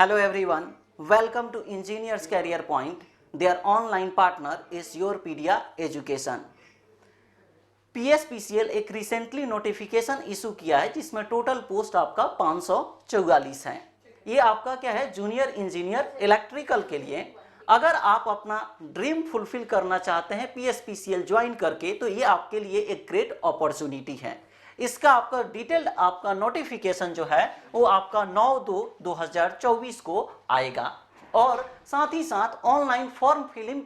Hello everyone, welcome to Engineers Career Point. Their online partner is Yourpedia Education. PSPCL एक recently notification issue किया है जिसमें total post आपका 544 है। ये आपका क्या है, जूनियर इंजीनियर इलेक्ट्रिकल के लिए। अगर आप अपना ड्रीम फुलफिल करना चाहते हैं PSPCL ज्वाइन करके, तो ये आपके लिए एक ग्रेट अपॉर्चुनिटी है। इसका आपका डिटेल्ड आपका नोटिफिकेशन जो है वो आपका 9/2/2024 को आएगा और साथ ही साथ ऑनलाइन फॉर्म फिलिंग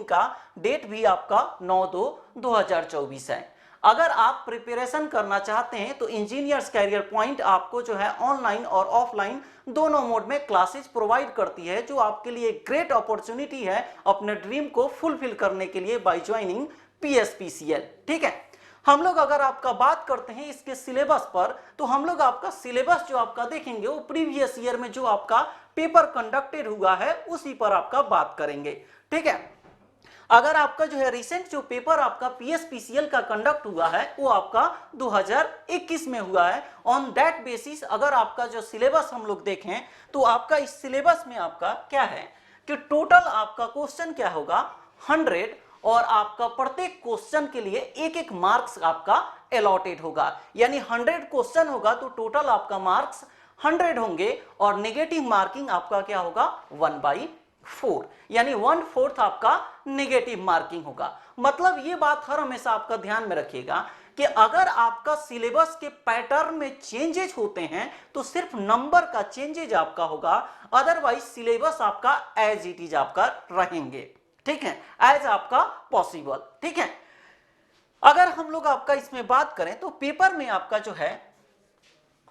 का डेट भी आपका 9/2/2024 है। अगर आप प्रिपरेशन करना चाहते हैं तो इंजीनियर्स कैरियर पॉइंट आपको जो है ऑनलाइन और ऑफलाइन दोनों मोड में क्लासेस प्रोवाइड करती है, जो आपके लिए ग्रेट अपॉर्चुनिटी है अपने ड्रीम को फुलफिल करने के लिए बाय ज्वाइनिंग PSPCL। ठीक है, हम लोग अगर आपका बात करते हैं इसके सिलेबस पर, तो हम लोग आपका सिलेबस जो आपका देखेंगे वो प्रीवियस ईयर में जो आपका पेपर कंडक्टेड हुआ है उसी पर आपका बात करेंगे। ठीक है, अगर आपका जो है रिसेंट जो पेपर आपका PSPCL का कंडक्ट हुआ है वो आपका 2021 में हुआ है। ऑन दैट बेसिस अगर आपका जो सिलेबस हम लोग देखें तो आपका इस सिलेबस में आपका क्या है कि टोटल आपका क्वेश्चन क्या होगा 100, और आपका प्रत्येक क्वेश्चन के लिए एक एक मार्क्स आपका अलॉटेड होगा। यानी 100 क्वेश्चन होगा तो टोटल आपका मार्क्स 100 होंगे और नेगेटिव मार्किंग आपका क्या होगा 1/4, यानी 1/4 आपका नेगेटिव मार्किंग होगा। मतलब ये बात हर हमेशा आपका ध्यान में रखिएगा कि अगर आपका सिलेबस के पैटर्न में चेंजेज होते हैं तो सिर्फ नंबर का चेंजेज आपका होगा, अदरवाइज सिलेबस आपका एज इट इज आपका रहेंगे। ठीक है, एज आपका पॉसिबल। ठीक है, अगर हम लोग आपका इसमें बात करें तो पेपर में आपका जो है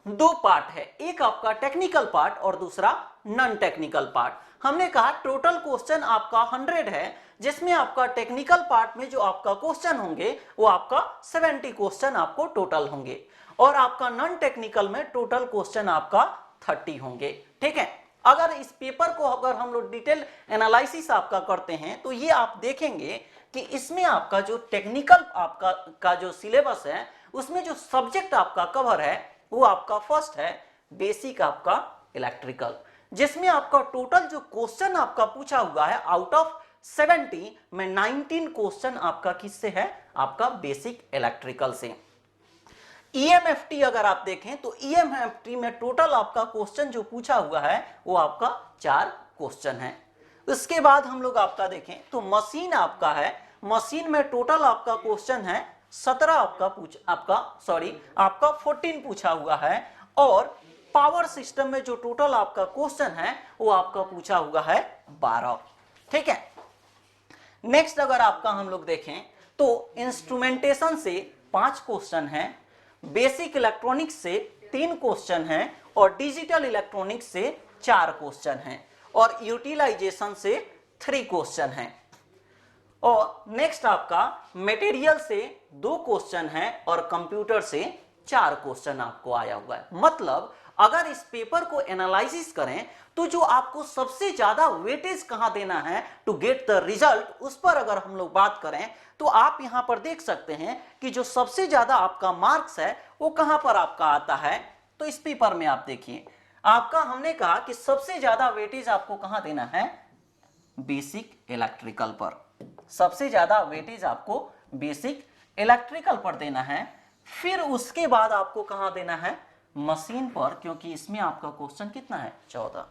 2 पार्ट है, एक आपका टेक्निकल पार्ट और दूसरा नॉन टेक्निकल पार्ट। हमने कहा टोटल क्वेश्चन आपका 100 है, जिसमें आपका टेक्निकल पार्ट में जो आपका क्वेश्चन होंगे वो आपका 70 क्वेश्चन आपको टोटल होंगे और आपका नॉन टेक्निकल में टोटल क्वेश्चन आपका 30 होंगे। ठीक है, अगर इस पेपर को अगर हम लोग डिटेल एनालिसिस आपका करते हैं तो ये आप देखेंगे कि इसमें आपका जो टेक्निकल आपका का जो सिलेबस है उसमें जो सब्जेक्ट आपका कवर है वो आपका फर्स्ट है बेसिक आपका इलेक्ट्रिकल, जिसमें आपका टोटल जो क्वेश्चन आपका पूछा हुआ है आउट ऑफ 70 में 19 क्वेश्चन आपका किससे है, आपका बेसिक इलेक्ट्रिकल से। EMFT अगर आप देखें तो EMFT में टोटल आपका क्वेश्चन जो पूछा हुआ है वो आपका 4 क्वेश्चन है। उसके बाद हम लोग आपका देखें तो मशीन आपका है, मशीन में टोटल आपका क्वेश्चन है 17 आपका 14 पूछा हुआ है और पावर सिस्टम में जो टोटल आपका क्वेश्चन है वो आपका पूछा हुआ है 12। ठीक है, नेक्स्ट अगर आपका हम लोग देखें तो इंस्ट्रूमेंटेशन से 5 क्वेश्चन है, बेसिक इलेक्ट्रॉनिक्स से 3 क्वेश्चन हैं और डिजिटल इलेक्ट्रॉनिक्स से 4 क्वेश्चन हैं और यूटिलाइजेशन से 3 क्वेश्चन हैं। और नेक्स्ट आपका मटेरियल से 2 क्वेश्चन हैं और कंप्यूटर से 4 क्वेश्चन आपको आया हुआ है। मतलब अगर इस पेपर को एनालिसिस करें तो जो आपको सबसे ज्यादा वेटेज कहां देना है टू गेट द रिजल्ट, उस पर अगर हम लोग बात करें तो आप यहां पर देख सकते हैं कि जो सबसे ज्यादा आपका मार्क्स है वो कहां पर आपका आता है। तो इस पेपर में आप देखिए आपका हमने कहा कि सबसे ज्यादा वेटेज आपको कहां देना है, बेसिक इलेक्ट्रिकल पर। सबसे ज्यादा वेटेज आपको बेसिक इलेक्ट्रिकल पर देना है, फिर उसके बाद आपको कहां देना है, मशीन पर, क्योंकि इसमें आपका क्वेश्चन कितना है 14।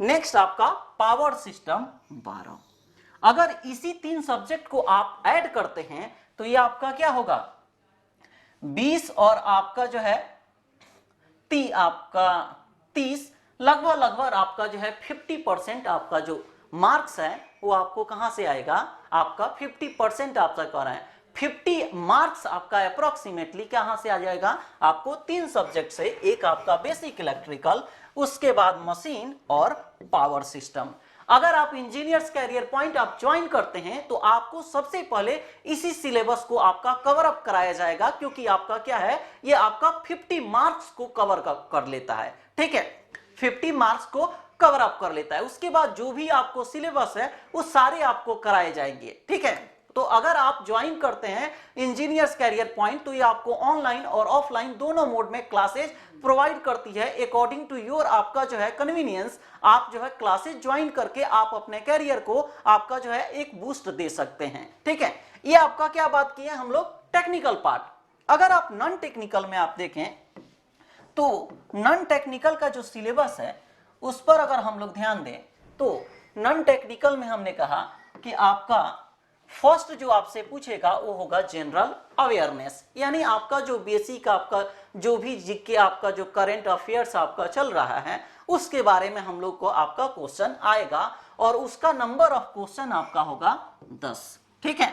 नेक्स्ट आपका पावर सिस्टम 12। अगर इसी 3 सब्जेक्ट को आप ऐड करते हैं तो ये आपका क्या होगा 20 और आपका जो है 30, लगभग आपका जो है 50% आपका जो मार्क्स है वो आपको कहां से आएगा, आपका 50% आपका कर रहा है 50 मार्क्स आपका अप्रोक्सीमेटली कहां से आ जाएगा, आपको 3 सब्जेक्ट से, एक आपका बेसिक इलेक्ट्रिकल, उसके बाद मशीन और पावर सिस्टम। अगर आप इंजीनियर्स कैरियर पॉइंट आप ज्वाइन करते हैं तो आपको सबसे पहले इसी सिलेबस को आपका कवर अप कराया जाएगा, क्योंकि आपका क्या है, ये आपका 50 मार्क्स को कवर कर लेता है। ठीक है, 50 मार्क्स को कवर अप कर लेता है। उसके बाद जो भी आपको सिलेबस है वो सारे आपको कराए जाएंगे। ठीक है, तो अगर आप ज्वाइन करते हैं इंजीनियर्स कैरियर पॉइंट, तो ये आपको ऑनलाइन और ऑफलाइन दोनों मोड में क्लासेज प्रोवाइड करती है। अकॉर्डिंग टू योर आपका जो है कन्वीनियंस, आप जो है क्लासेज ज्वाइन करके आप अपने कैरियर को आपका जो है एक बूस्ट दे सकते हैं। ठीक है, ये आपका क्या बात की है हम लोग टेक्निकल पार्ट। अगर आप नॉन टेक्निकल में आप देखें तो नॉन टेक्निकल का जो सिलेबस है उस पर अगर हम लोग ध्यान दें तो नॉन टेक्निकल में हमने कहा कि आपका फर्स्ट जो आपसे पूछेगा वो होगा जनरल अवेयरनेस, यानी आपका जो बेसिक आपका जो भी जीके आपका जो करंट अफेयर्स आपका चल रहा है उसके बारे में हम लोग को आपका क्वेश्चन आएगा और उसका नंबर ऑफ क्वेश्चन आपका होगा 10। ठीक है,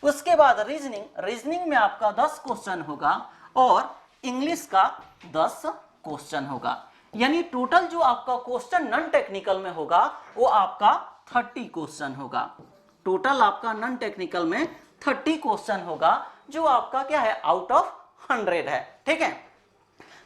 उसके बाद रीजनिंग में आपका 10 क्वेश्चन होगा और इंग्लिश का 10 क्वेश्चन होगा, यानी टोटल जो आपका क्वेश्चन नॉन टेक्निकल में होगा वो आपका 30 क्वेश्चन होगा। टोटल आपका नॉन टेक्निकल में 30 क्वेश्चन होगा जो आपका क्या है आउट ऑफ 100 है। ठीक है,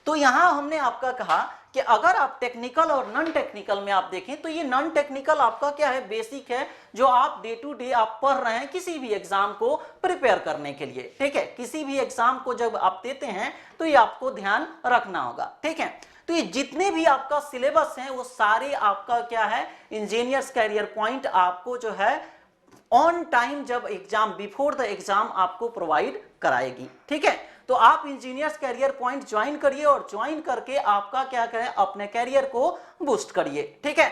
तो यहां हमने आपका कहा कि अगर आप टेक्निकल और नॉन टेक्निकल में आप देखें तो ये नॉन टेक्निकल आपका क्या है बेसिक है जो आप डे टू डे आप पढ़ रहे हैं किसी भी एग्जाम को प्रिपेयर करने के लिए। ठीक है, किसी भी एग्जाम को जब आप देते हैं तो ये आपको ध्यान रखना होगा। ठीक है, तो ये जितने भी आपका सिलेबस हैं वो सारे आपका क्या है इंजीनियर्स कैरियर पॉइंट आपको जो है ऑन टाइम जब एग्जाम बिफोर द एग्जाम आपको प्रोवाइड कराएगी। ठीक है, तो आप इंजीनियर्स कैरियर पॉइंट ज्वाइन करिए और ज्वाइन करके आपका क्या करें अपने कैरियर को बूस्ट करिए। ठीक है,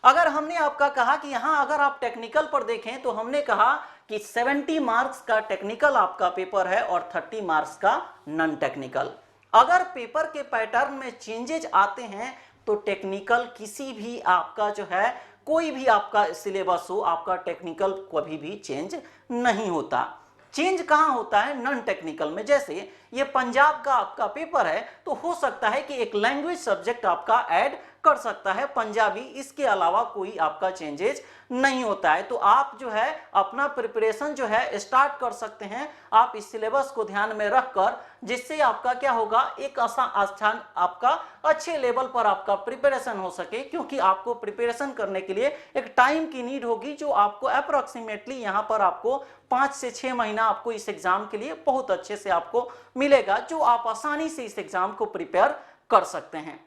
अगर हमने आपका कहा कि यहां अगर आप टेक्निकल पर देखें तो हमने कहा कि 70 मार्क्स का टेक्निकल आपका पेपर है और 30 मार्क्स का नॉन टेक्निकल। अगर पेपर के पैटर्न में चेंजेज आते हैं तो टेक्निकल किसी भी आपका जो है कोई भी आपका सिलेबस हो आपका टेक्निकल कभी भी चेंज नहीं होता। चेंज कहां होता है नॉन टेक्निकल में। जैसे ये पंजाब का आपका पेपर है तो हो सकता है कि एक लैंग्वेज सब्जेक्ट आपका ऐड कर सकता है पंजाबी, इसके अलावा कोई आपका चेंजेस नहीं होता है। तो आप जो है अपना प्रिपरेशन जो है स्टार्ट कर सकते हैं आप इस सिलेबस को ध्यान में रखकर, जिससे आपका क्या होगा एक आसान आपका अच्छे लेवल पर आपका प्रिपरेशन हो सके, क्योंकि आपको प्रिपरेशन करने के लिए एक टाइम की नीड होगी जो आपको अप्रोक्सीमेटली यहाँ पर आपको 5 से 6 महीना आपको इस एग्जाम के लिए बहुत अच्छे से आपको मिलेगा, जो आप आसानी से इस एग्जाम को प्रिपेयर कर सकते हैं।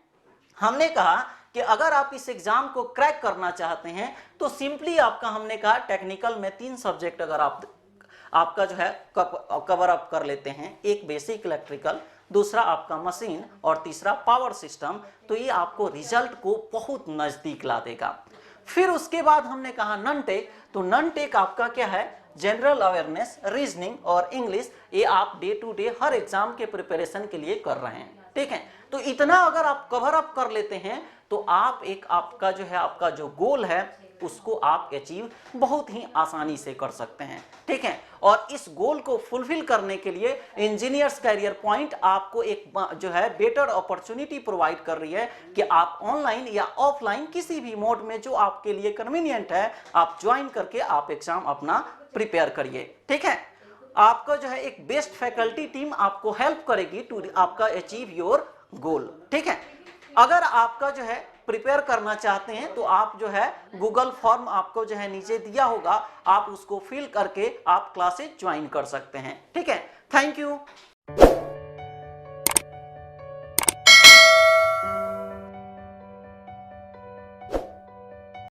हमने कहा कि अगर आप इस एग्जाम को क्रैक करना चाहते हैं तो सिंपली आपका हमने कहा टेक्निकल में 3 सब्जेक्ट अगर आपका जो है कवर अप कर लेते हैं, एक बेसिक इलेक्ट्रिकल, दूसरा आपका मशीन और तीसरा पावर सिस्टम, तो ये आपको रिजल्ट को बहुत नजदीक ला देगा। फिर उसके बाद हमने कहा नॉन टेक, तो नॉन टेक आपका क्या है जनरल अवेयरनेस, रीजनिंग और इंग्लिश, ये आप डे टू डे हर एग्जाम के प्रिपरेशन के लिए कर रहे हैं। ठीक है, तो इतना अगर आप कवर अप कर लेते हैं तो आप एक आपका जो है आपका जो गोल है उसको आप अचीव बहुत ही आसानी से कर सकते हैं। ठीक है, और इस गोल को फुलफिल करने के लिए इंजीनियर्स कैरियर पॉइंट आपको एक जो है बेटर अपॉर्चुनिटी प्रोवाइड कर रही है कि आप ऑनलाइन या ऑफलाइन किसी भी मोड में जो आपके लिए कन्वीनियंट है आप ज्वाइन करके आप एग्जाम अपना प्रिपेयर करिए। ठीक है, आपका जो है एक बेस्ट फैकल्टी टीम आपको हेल्प करेगी टू आपका अचीव योर गोल। ठीक है, अगर आपका जो है प्रिपेयर करना चाहते हैं तो आप जो है गूगल फॉर्म आपको जो है नीचे दिया होगा, आप उसको फिल करके आप क्लासेस ज्वाइन कर सकते हैं। ठीक है, थैंक यू।